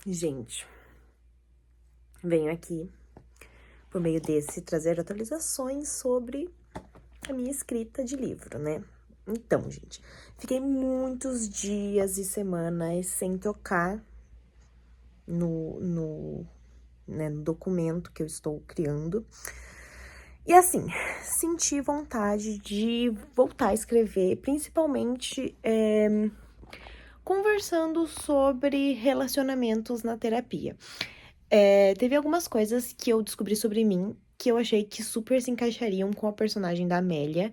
Gente, venho aqui, por meio desse, trazer atualizações sobre a minha escrita de livro, né? Então, gente, fiquei muitos dias e semanas sem tocar no documento que eu estou criando. E assim, senti vontade de voltar a escrever, principalmente conversando sobre relacionamentos na terapia. Teve algumas coisas que eu descobri sobre mim que eu achei que super se encaixariam com a personagem da Amélia,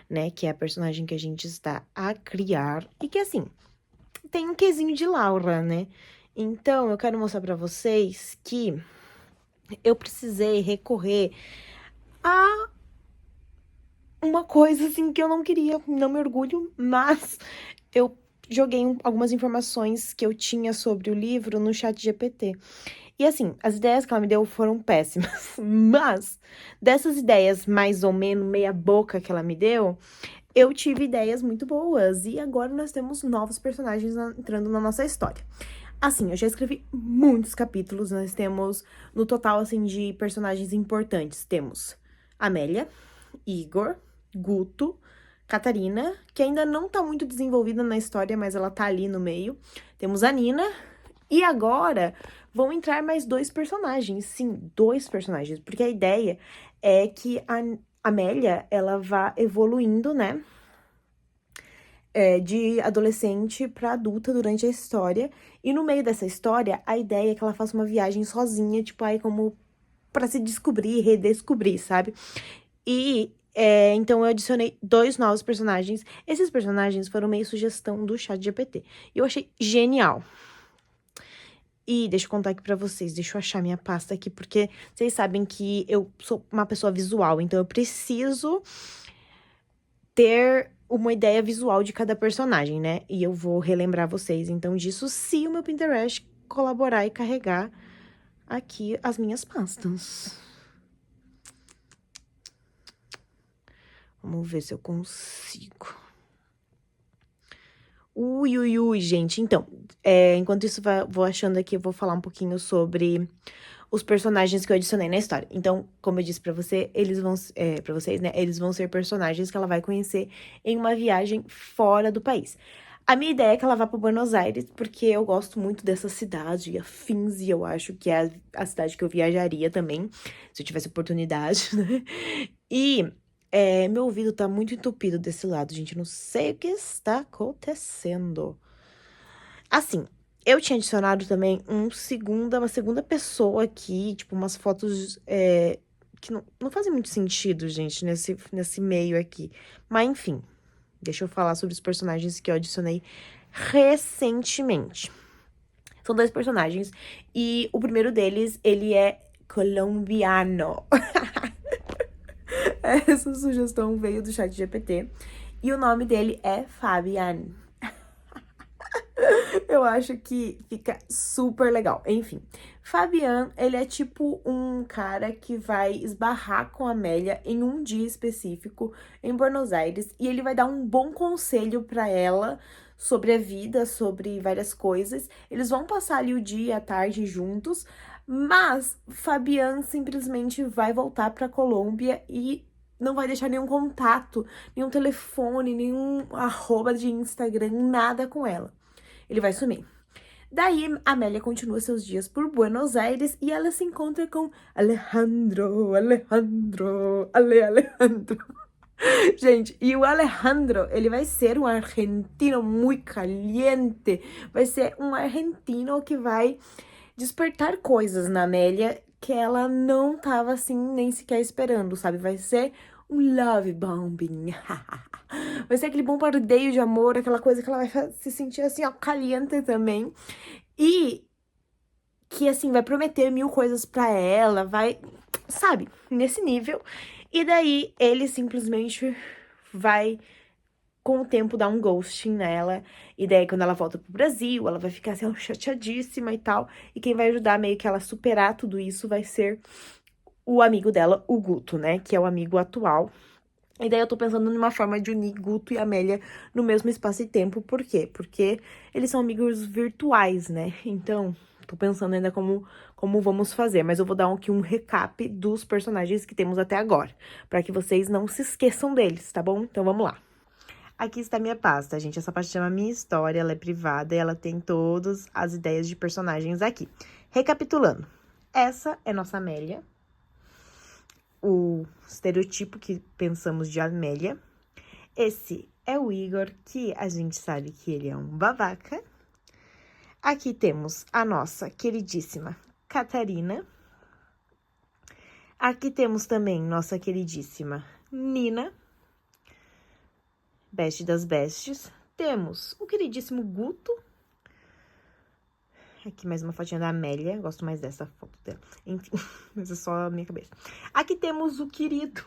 né? Que é a personagem que a gente está a criar. E que, assim, tem um quesinho de Laura, né? Então, eu quero mostrar pra vocês que eu precisei recorrer a uma coisa, assim, que eu não queria, não me orgulho, mas eu joguei algumas informações que eu tinha sobre o livro no chat GPT. E assim, as ideias que ela me deu foram péssimas, mas dessas ideias mais ou menos meia boca que ela me deu, eu tive ideias muito boas e agora nós temos novos personagens entrando na nossa história. Assim, eu já escrevi muitos capítulos, nós temos no total assim de personagens importantes, temos Amélia, Igor, Guto, Catarina, que ainda não tá muito desenvolvida na história, mas ela tá ali no meio. Temos a Nina. E agora vão entrar mais dois personagens. Sim, dois personagens. Porque a ideia é que a Amélia, ela vá evoluindo, né? De adolescente pra adulta durante a história. E no meio dessa história, a ideia é que ela faça uma viagem sozinha, tipo, aí como pra se descobrir, redescobrir, sabe? E então eu adicionei dois novos personagens. Esses personagens foram meio sugestão do chat GPT. E eu achei genial. E deixa eu contar aqui pra vocês, deixa eu achar minha pasta aqui, porque vocês sabem que eu sou uma pessoa visual, então eu preciso ter uma ideia visual de cada personagem, né? E eu vou relembrar vocês, então, disso se o meu Pinterest colaborar e carregar aqui as minhas pastas. Vamos ver se eu consigo. Ui, gente. Então, enquanto isso vou achando aqui, eu vou falar um pouquinho sobre os personagens que eu adicionei na história. Então, como eu disse pra você, eles vão, pra vocês, né? Eles vão ser personagens que ela vai conhecer em uma viagem fora do país. A minha ideia é que ela vá pra Buenos Aires, porque eu gosto muito dessa cidade e afins, e eu acho que é a cidade que eu viajaria também, se eu tivesse oportunidade, né? E meu ouvido tá muito entupido desse lado, gente. Não sei o que está acontecendo. Assim, eu tinha adicionado também uma segunda pessoa aqui, tipo, umas fotos que não fazem muito sentido, gente, nesse meio aqui. Mas, enfim, deixa eu falar sobre os personagens que eu adicionei recentemente. São dois personagens, e o primeiro deles, ele é colombiano. Essa sugestão veio do chat GPT. E o nome dele é Fabian. Eu acho que fica super legal. Enfim, Fabian, ele é tipo um cara que vai esbarrar com a Amélia em um dia específico em Buenos Aires. E ele vai dar um bom conselho pra ela sobre a vida, sobre várias coisas. Eles vão passar ali o dia e a tarde juntos. Mas Fabian simplesmente vai voltar pra Colômbia e não vai deixar nenhum contato, nenhum telefone, nenhum arroba de Instagram, nada com ela. Ele vai sumir. Daí, Amélia continua seus dias por Buenos Aires e ela se encontra com Alejandro. Gente, e o Alejandro, ele vai ser um argentino muito caliente. Vai ser um argentino que vai despertar coisas na Amélia que ela não tava, assim, nem sequer esperando, sabe? Vai ser um love bombing. Vai ser aquele bombardeio de amor, aquela coisa que ela vai se sentir, assim, ó, caliente também. E que, assim, vai prometer mil coisas pra ela, vai, sabe, nesse nível. E daí, ele simplesmente vai, com o tempo, dar um ghosting nela. E daí, quando ela volta pro Brasil, ela vai ficar, assim, ó, chateadíssima e tal. E quem vai ajudar meio que ela a superar tudo isso vai ser o amigo dela, o Guto, né? Que é o amigo atual. E daí eu tô pensando numa forma de unir Guto e Amélia no mesmo espaço e tempo. Por quê? Porque eles são amigos virtuais, né? Então, Tô pensando ainda como vamos fazer, mas eu vou dar aqui um recap dos personagens que temos até agora, pra que vocês não se esqueçam deles, tá bom? Então vamos lá. Aqui está a minha pasta, gente. Essa pasta chama Minha História, ela é privada e ela tem todas as ideias de personagens aqui. Recapitulando, essa é nossa Amélia, o estereotipo que pensamos de Amélia. Esse é o Igor, que a gente sabe que ele é um babaca. Aqui temos a nossa queridíssima Catarina. Aqui temos também nossa queridíssima Nina, best das bestes. Temos o queridíssimo Guto. Aqui mais uma fotinha da Amélia, gosto mais dessa foto dela. Enfim, mas é só a minha cabeça. Aqui temos o querido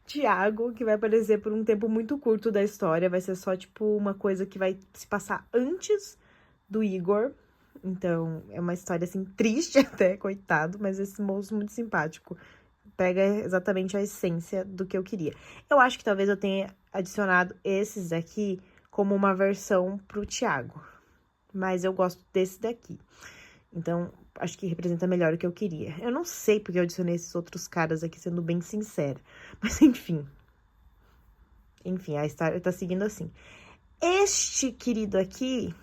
Tiago, que vai aparecer por um tempo muito curto da história. Vai ser só, tipo, uma coisa que vai se passar antes do Igor. Então, é uma história, assim, triste até, coitado. Mas esse moço muito simpático. Pega exatamente a essência do que eu queria. Eu acho que talvez eu tenha adicionado esses aqui como uma versão pro Tiago. Mas eu gosto desse daqui. Então, acho que representa melhor o que eu queria. Eu não sei porque eu adicionei esses outros caras aqui, sendo bem sincera. Mas, enfim. Enfim, a história tá seguindo assim. Este querido aqui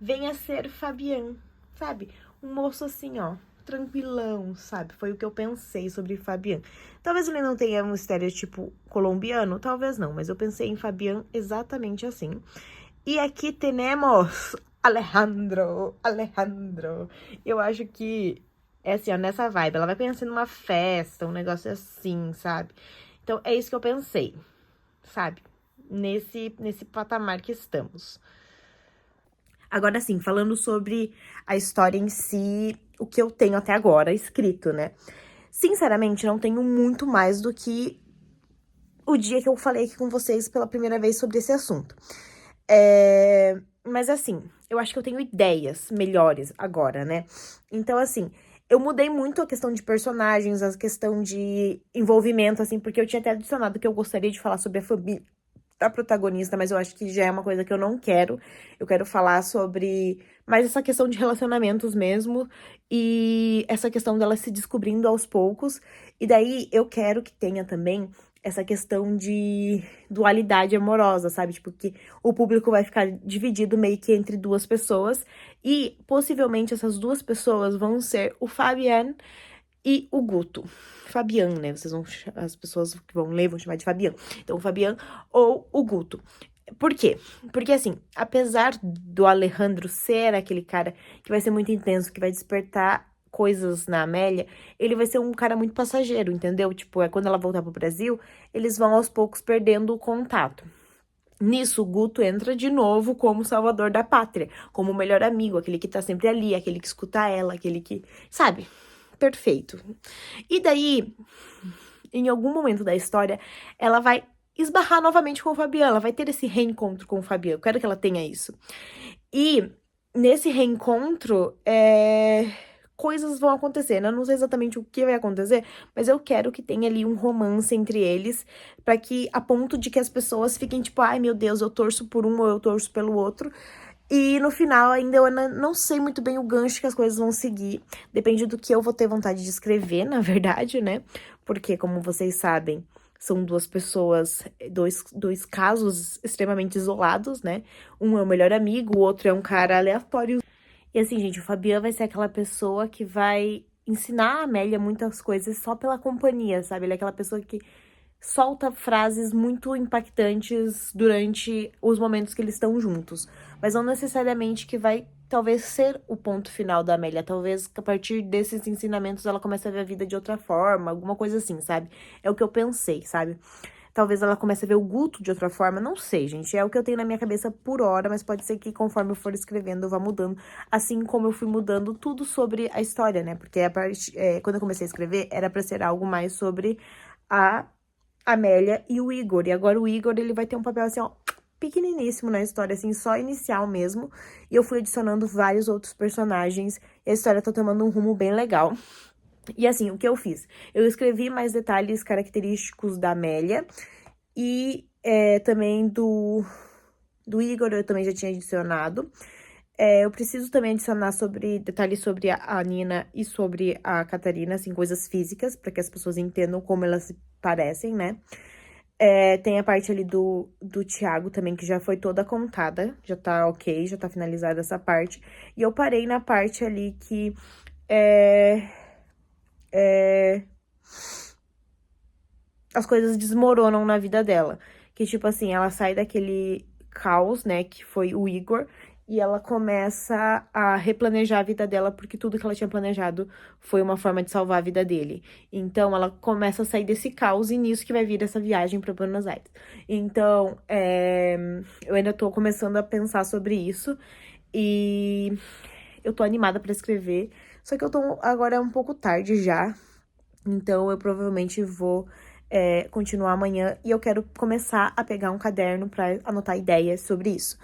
vem a ser Fabian, sabe? Um moço assim, ó, tranquilão, sabe? Foi o que eu pensei sobre Fabian. Talvez ele não tenha um estereotipo colombiano, talvez não. Mas eu pensei em Fabian exatamente assim. E aqui temos Alejandro. Eu acho que é assim, ó, nessa vibe. Ela vai pensar numa festa, um negócio assim, sabe? Então, é isso que eu pensei, sabe? Nesse patamar que estamos. Agora, sim, falando sobre a história em si, o que eu tenho até agora escrito, né? Sinceramente, não tenho muito mais do que o dia que eu falei aqui com vocês pela primeira vez sobre esse assunto. Mas assim, eu acho que eu tenho ideias melhores agora, né? Então, assim, eu mudei muito a questão de personagens, a questão de envolvimento, assim, porque eu tinha até adicionado que eu gostaria de falar sobre a família da protagonista, mas eu acho que já é uma coisa que eu não quero. Eu quero falar sobre mais essa questão de relacionamentos mesmo, e essa questão dela se descobrindo aos poucos. E daí eu quero que tenha também essa questão de dualidade amorosa, sabe? Tipo, que o público vai ficar dividido meio que entre duas pessoas. E possivelmente essas duas pessoas vão ser o Fabian e o Guto. Fabian, né? As pessoas que vão ler vão chamar de Fabian. Então, o Fabian ou o Guto. Por quê? Porque, assim, apesar do Alejandro ser aquele cara que vai ser muito intenso, que vai despertar coisas na Amélia, ele vai ser um cara muito passageiro, entendeu? Tipo, quando ela voltar pro Brasil, eles vão aos poucos perdendo o contato. Nisso, o Guto entra de novo como salvador da pátria, como o melhor amigo, aquele que tá sempre ali, aquele que escuta ela, aquele que, sabe? Perfeito. E daí, em algum momento da história, ela vai esbarrar novamente com o Fabian, ela vai ter esse reencontro com o Fabian. Eu quero que ela tenha isso. E nesse reencontro, coisas vão acontecer, né? Eu não sei exatamente o que vai acontecer, mas eu quero que tenha ali um romance entre eles, pra que, a ponto de que as pessoas fiquem tipo, ai meu Deus, eu torço por um ou eu torço pelo outro. E no final, ainda eu não sei muito bem o gancho que as coisas vão seguir. Depende do que eu vou ter vontade de escrever, na verdade, né? Porque, como vocês sabem, são duas pessoas, dois casos extremamente isolados, né? Um é o melhor amigo, o outro é um cara aleatório. E assim, gente, o Fabian vai ser aquela pessoa que vai ensinar a Amélia muitas coisas só pela companhia, sabe? Ele é aquela pessoa que solta frases muito impactantes durante os momentos que eles estão juntos. Mas não necessariamente que vai, talvez, ser o ponto final da Amélia. Talvez, a partir desses ensinamentos, ela comece a ver a vida de outra forma, alguma coisa assim, sabe? É o que eu pensei, sabe? Talvez ela comece a ver o Guto de outra forma, não sei, gente. É o que eu tenho na minha cabeça por hora, mas pode ser que conforme eu for escrevendo eu vá mudando. Assim como eu fui mudando tudo sobre a história, né? Porque quando eu comecei a escrever, era pra ser algo mais sobre a Amélia e o Igor. E agora o Igor, ele vai ter um papel assim, ó, pequeniníssimo na história, assim, só inicial mesmo. E eu fui adicionando vários outros personagens e a história tá tomando um rumo bem legal. E assim, o que eu fiz? Eu escrevi mais detalhes característicos da Amélia e também do Igor, eu também já tinha adicionado. Eu preciso também adicionar detalhes sobre a Nina e sobre a Catarina, assim, coisas físicas, para que as pessoas entendam como elas se parecem, né? Tem a parte ali do Thiago também, que já foi toda contada, já tá ok, já tá finalizada essa parte. E eu parei na parte ali que as coisas desmoronam na vida dela. Que, tipo assim, ela sai daquele caos, né, que foi o Igor, e ela começa a replanejar a vida dela, porque tudo que ela tinha planejado foi uma forma de salvar a vida dele. Então, ela começa a sair desse caos, e nisso que vai vir essa viagem pra Buenos Aires. Então, eu ainda tô começando a pensar sobre isso, e eu tô animada pra escrever, só que eu tô agora um pouco tarde já, então eu provavelmente vou continuar amanhã e eu quero começar a pegar um caderno pra anotar ideias sobre isso.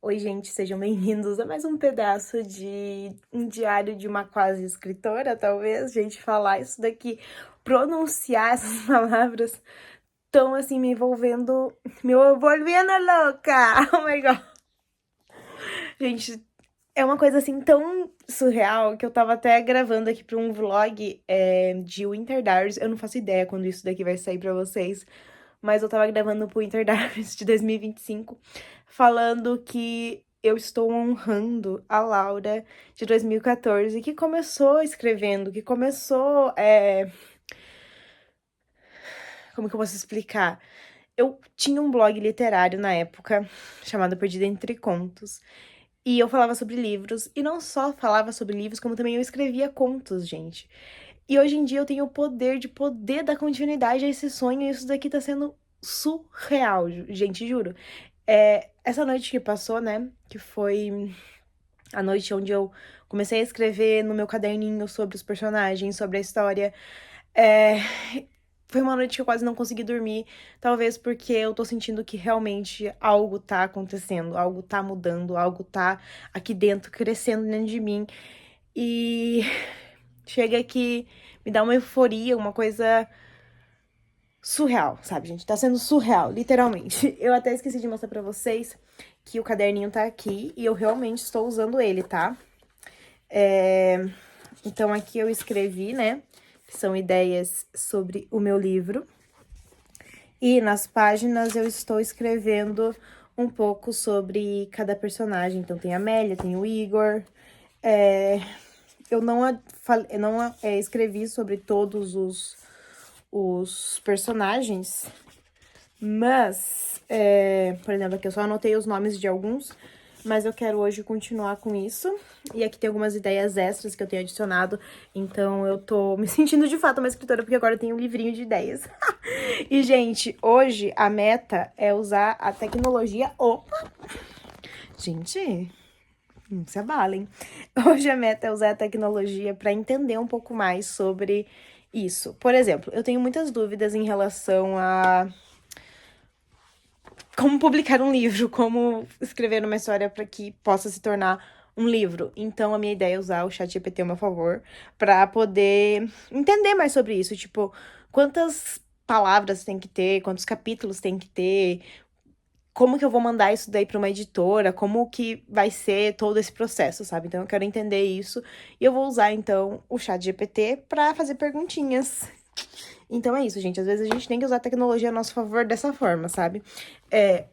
Oi, gente, sejam bem-vindos a mais um pedaço de um diário de uma quase escritora, talvez. Gente, falar isso daqui, pronunciar essas palavras tão assim me envolvendo, me volvendo louca! Oh my god! Gente, é uma coisa assim tão surreal que eu tava até gravando aqui pra um vlog de Winter Diaries. Eu não faço ideia quando isso daqui vai sair pra vocês, mas eu tava gravando pro Winter Diaries de 2025, falando que eu estou honrando a Laura de 2014, que começou escrevendo, que começou. Como que eu posso explicar? Eu tinha um blog literário na época, chamado Perdida Entre Contos. E eu falava sobre livros, e não só falava sobre livros, como também eu escrevia contos, gente. E hoje em dia eu tenho o poder de poder dar continuidade a esse sonho, e isso daqui tá sendo surreal, gente, juro. Essa noite que passou, né, que foi a noite onde eu comecei a escrever no meu caderninho sobre os personagens, sobre a história, é, foi uma noite que eu quase não consegui dormir, talvez porque eu tô sentindo que realmente algo tá acontecendo, algo tá mudando, algo tá aqui dentro, crescendo dentro de mim. E chega que me dá uma euforia, uma coisa surreal, sabe, gente? Tá sendo surreal, literalmente. Eu até esqueci de mostrar pra vocês que o caderninho tá aqui e eu realmente estou usando ele, tá? Então aqui eu escrevi, né, que são ideias sobre o meu livro. E nas páginas eu estou escrevendo um pouco sobre cada personagem. Então tem a Amélia, tem o Igor. Eu não escrevi sobre todos os personagens, mas, por exemplo, aqui eu só anotei os nomes de alguns, mas eu quero hoje continuar com isso. E aqui tem algumas ideias extras que eu tenho adicionado, então eu tô me sentindo de fato uma escritora, porque agora eu tenho um livrinho de ideias. E, gente, hoje a meta é usar a tecnologia... Opa! Gente, não se abalem. Hoje a meta é usar a tecnologia para entender um pouco mais sobre isso. Por exemplo, eu tenho muitas dúvidas em relação a como publicar um livro, como escrever uma história para que possa se tornar um livro. Então, a minha ideia é usar o ChatGPT a meu favor para poder entender mais sobre isso. Tipo, quantas palavras tem que ter, quantos capítulos tem que ter, como que eu vou mandar isso daí para uma editora, como que vai ser todo esse processo, sabe? Então, eu quero entender isso e eu vou usar, então, o ChatGPT para fazer perguntinhas. Então é isso, gente. Às vezes a gente tem que usar a tecnologia a nosso favor dessa forma, sabe?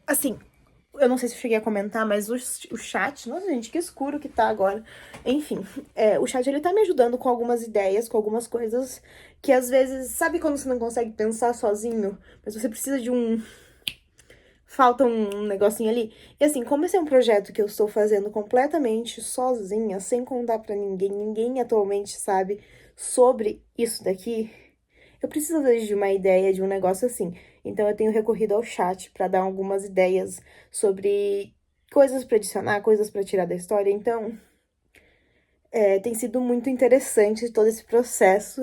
Assim, eu não sei se eu cheguei a comentar, mas o chat... Nossa, gente, que escuro que tá agora. Enfim, o chat, ele tá me ajudando com algumas ideias, com algumas coisas que às vezes... Sabe quando você não consegue pensar sozinho? Mas você precisa de um... Falta um negocinho ali. E assim, como esse é um projeto que eu estou fazendo completamente sozinha, sem contar pra ninguém, ninguém atualmente sabe sobre isso daqui... Eu preciso, às vezes, de uma ideia, de um negócio assim. Então, eu tenho recorrido ao chat para dar algumas ideias sobre coisas para adicionar, coisas para tirar da história. Então, tem sido muito interessante todo esse processo.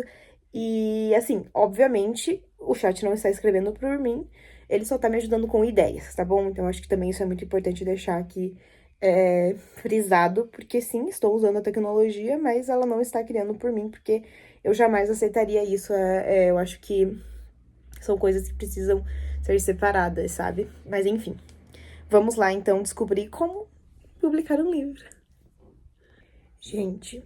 E, assim, obviamente, o chat não está escrevendo por mim, ele só tá me ajudando com ideias, tá bom? Então, acho que também isso é muito importante deixar aqui frisado, porque sim, estou usando a tecnologia, mas ela não está criando por mim, porque eu jamais aceitaria isso. Eu acho que são coisas que precisam ser separadas, sabe? Mas enfim, vamos lá então descobrir como publicar um livro. Gente,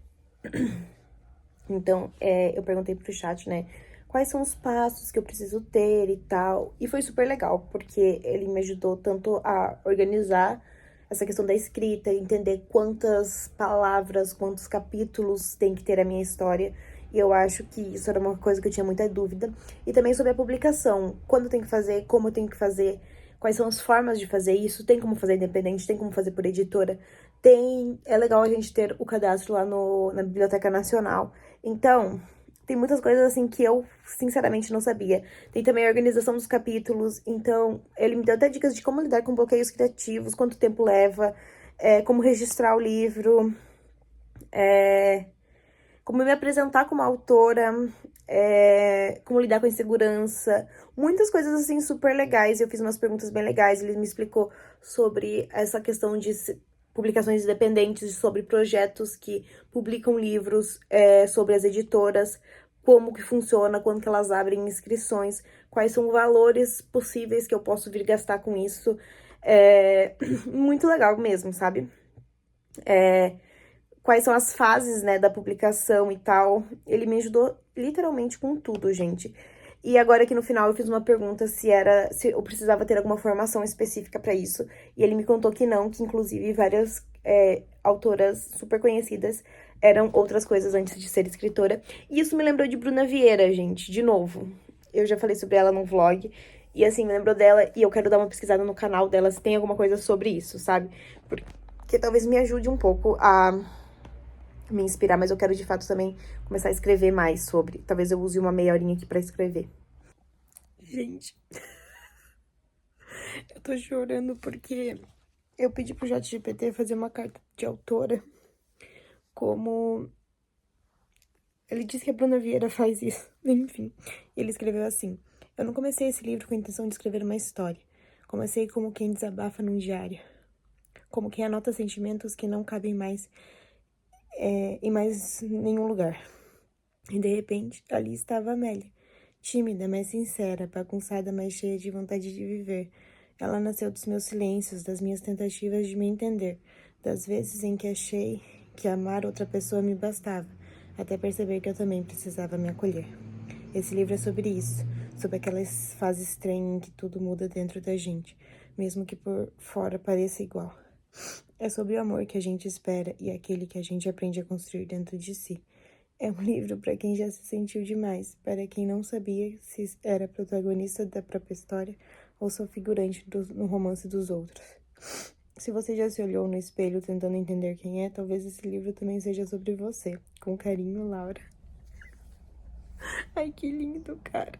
então, eu perguntei pro chat, né, quais são os passos que eu preciso ter e tal. E foi super legal, porque ele me ajudou tanto a organizar essa questão da escrita, entender quantas palavras, quantos capítulos tem que ter a minha história. E eu acho que isso era uma coisa que eu tinha muita dúvida. E também sobre a publicação, quando tem que fazer, como eu tenho que fazer, quais são as formas de fazer isso, tem como fazer independente, tem como fazer por editora. É legal a gente ter o cadastro lá na Biblioteca Nacional. Então, tem muitas coisas assim que eu, sinceramente, não sabia. Tem também a organização dos capítulos. Então, ele me deu até dicas de como lidar com bloqueios criativos, quanto tempo leva, como registrar o livro, como me apresentar como autora, como lidar com a insegurança. Muitas coisas assim super legais. Eu fiz umas perguntas bem legais. Ele me explicou sobre essa questão de publicações independentes, sobre projetos que publicam livros, sobre as editoras, como que funciona, quando que elas abrem inscrições, quais são os valores possíveis que eu posso vir gastar com isso. Muito legal mesmo, sabe? Quais são as fases, né, da publicação e tal. Ele me ajudou literalmente com tudo, gente. E agora aqui no final eu fiz uma pergunta se eu precisava ter alguma formação específica pra isso. E ele me contou que não, que inclusive várias autoras super conhecidas eram outras coisas antes de ser escritora. E isso me lembrou de Bruna Vieira, gente, de novo. Eu já falei sobre ela num vlog. E assim, me lembrou dela e eu quero dar uma pesquisada no canal dela se tem alguma coisa sobre isso, sabe? Porque talvez me ajude um pouco a me inspirar, mas eu quero de fato também começar a escrever mais sobre. Talvez eu use uma meia horinha aqui pra escrever. Gente, eu tô chorando porque eu pedi pro ChatGPT fazer uma carta de autora, como ele disse que a Bruna Vieira faz isso. Enfim, ele escreveu assim: eu não comecei esse livro com a intenção de escrever uma história. Comecei como quem desabafa num diário, como quem anota sentimentos que não cabem mais em mais nenhum lugar. E de repente, ali estava a Amélia, tímida, mas sincera, bagunçada, mas cheia de vontade de viver. Ela nasceu dos meus silêncios, das minhas tentativas de me entender, das vezes em que achei que amar outra pessoa me bastava, até perceber que eu também precisava me acolher. Esse livro é sobre isso, sobre aquela fase estranha em que tudo muda dentro da gente, mesmo que por fora pareça igual. É sobre o amor que a gente espera e aquele que a gente aprende a construir dentro de si. É um livro para quem já se sentiu demais, para quem não sabia se era protagonista da própria história ou só figurante no romance dos outros. Se você já se olhou no espelho tentando entender quem é, talvez esse livro também seja sobre você. Com carinho, Laura. Ai, que lindo, cara.